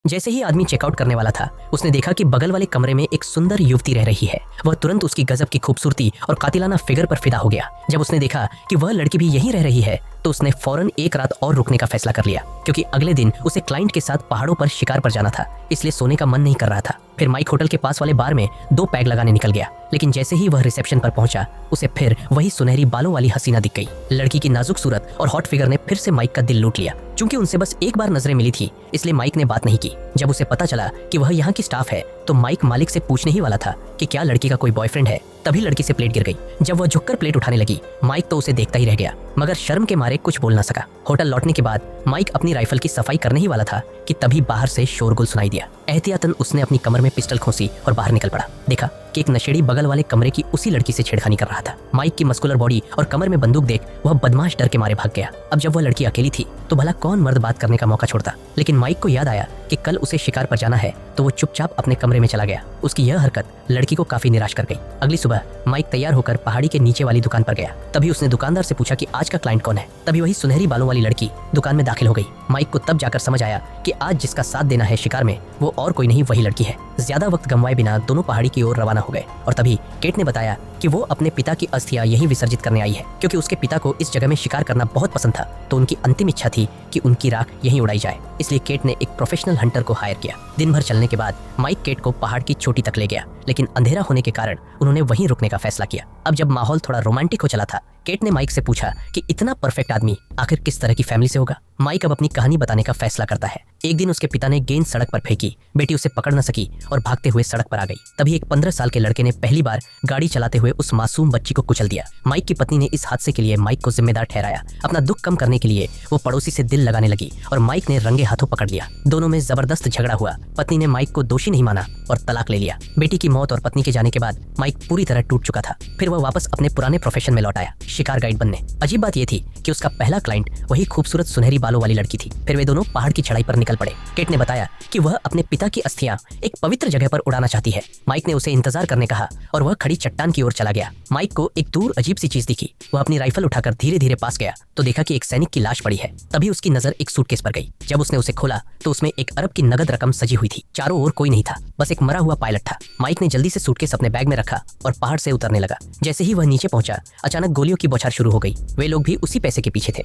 जैसे ही आदमी चेकआउट करने वाला था, उसने देखा कि बगल वाले कमरे में एक सुंदर युवती रह रही है। वह तुरंत उसकी गजब की खूबसूरती और कातिलाना फिगर पर फिदा हो गया। जब उसने देखा कि वह लड़की भी यहीं रह रही है, तो उसने फौरन एक रात और रुकने का फैसला कर लिया, क्योंकि अगले दिन उसे क्लाइंट के साथ पहाड़ों पर शिकार पर जाना था, इसलिए सोने का मन नहीं कर रहा था। फिर माइक होटल के पास वाले बार में 2 पैग लगाने निकल गया, लेकिन जैसे ही वह रिसेप्शन पर पहुंचा, उसे फिर वही सुनहरी बालों वाली हसीना दिख गई। लड़की की नाजुक सूरत और हॉट फिगर ने फिर से माइक का दिल लूट लिया। चूंकि उनसे बस एक बार नजरें मिली थी, इसलिए माइक ने बात नहीं की। जब उसे पता चला कि वह यहाँ की स्टाफ है, तो माइक मालिक से पूछने ही वाला था कि क्या लड़की का कोई बॉयफ्रेंड है, तभी लड़की से प्लेट गिर गई। जब वह झुककर प्लेट उठाने लगी, माइक तो उसे देखता ही रह गया, मगर शर्म के मारे कुछ बोल ना सका। होटल लौटने के बाद माइक अपनी राइफल की सफाई करने ही वाला था कि तभी बाहर से शोरगुल सुनाई दिया। एहतियातन उसने अपनी कमर में पिस्टल खोसी और बाहर निकल पड़ा। देखा कि एक नशेड़ी बगल वाले कमरे की उसी लड़की से छेड़खानी कर रहा था। माइक की मस्कुलर बॉडी और कमर में बंदूक देख वह बदमाश डर के मारे भाग गया। अब जब वह लड़की अकेली थी, तो भला कौन मर्द बात करने का मौका छोड़ता। लेकिन माइक को याद आया कि कल उसे शिकार पर जाना है, तो वो चुपचाप अपने कमरे में चला गया। उसकी यह हरकत लड़की को काफी निराश कर गई। अगली सुबह माइक तैयार होकर पहाड़ी के नीचे वाली दुकान पर गया। तभी उसने दुकानदार से पूछा कि आज का क्लाइंट कौन है। तभी वही सुनहरी बालों वाली लड़की दुकान में दाखिल हो गई। माइक को तब जाकर समझ आया कि आज जिसका साथ देना है शिकार में, वो और कोई नहीं, वही लड़की है। ज्यादा वक्त गंवाए बिना दोनों पहाड़ी की ओर रवाना हो गए, और तभी केट ने बताया कि वो अपने पिता की अस्थियां यहीं विसर्जित करने आई है, क्योंकि उसके पिता को इस जगह में शिकार करना बहुत पसंद था। तो उनकी अंतिम इच्छा थी कि उनकी राख यहीं उड़ाई जाए। इसलिए केट ने एक प्रोफेशनल हंटर को हायर किया। दिन भर चलने के बाद माइक केट को पहाड़ की चोटी तक ले गया, लेकिन अंधेरा होने के कारण उन्होंने वहीं रुकने का फैसला किया। अब जब माहौल थोड़ा रोमांटिक हो चला था, केट ने माइक से पूछा कि इतना परफेक्ट आदमी आखिर किस तरह की फैमिली से होगा। माइक अब अपनी कहानी बताने का फैसला करता है। एक दिन उसके पिता ने गेंद सड़क पर फेंकी, बेटी उसे पकड़ न सकी और भागते हुए सड़क पर आ गई। तभी एक 15 साल के लड़के ने पहली बार गाड़ी चलाते हुए उस मासूम बच्ची को कुचल दिया। माइक की पत्नी ने इस हादसे के लिए माइक को जिम्मेदार ठहराया। अपना दुख कम करने के लिए वो पड़ोसी से दिल लगाने लगी और माइक ने रंगे हाथों पकड़ लिया। दोनों में जबरदस्त झगड़ा हुआ। पत्नी ने माइक को दोषी नहीं माना और तलाक ले लिया। बेटी की मौत और पत्नी के जाने के बाद माइक पूरी तरह टूट चुका था। फिर वह वापस अपने पुराने प्रोफेशन में लौट आया, शिकार गाइड बनने। अजीब बात यह थी कि उसका पहला क्लाइंट वही खूबसूरत सुनहरी बालों वाली लड़की थी। फिर वे दोनों पहाड़ की चढ़ाई पर निकल पड़े। केट ने बताया कि वह अपने पिता की अस्थियां एक पवित्र जगह पर उड़ाना चाहती है। माइक ने उसे इंतजार करने कहा और वह खड़ी चट्टान की ओर चला गया। माइक को एक दूर अजीब सी चीज दिखी। वह अपनी राइफल उठाकर धीरे धीरे पास गया तो देखा कि एक सैनिक की लाश पड़ी है। तभी उसकी नजर एक सूटकेस पर गई। जब उसने उसे खोला तो उसमें 1 अरब की नगद रकम सजी हुई थी। चारों ओर कोई नहीं था, बस एक मरा हुआ पायलट था। माइक ने जल्दी से सूटकेस अपने बैग में रखा और पहाड़ से उतरने लगा। जैसे ही वह नीचे पहुंचा, अचानक गोलियों की बौछार शुरू हो गई। वे लोग भी उसी पैसे के पीछे थे।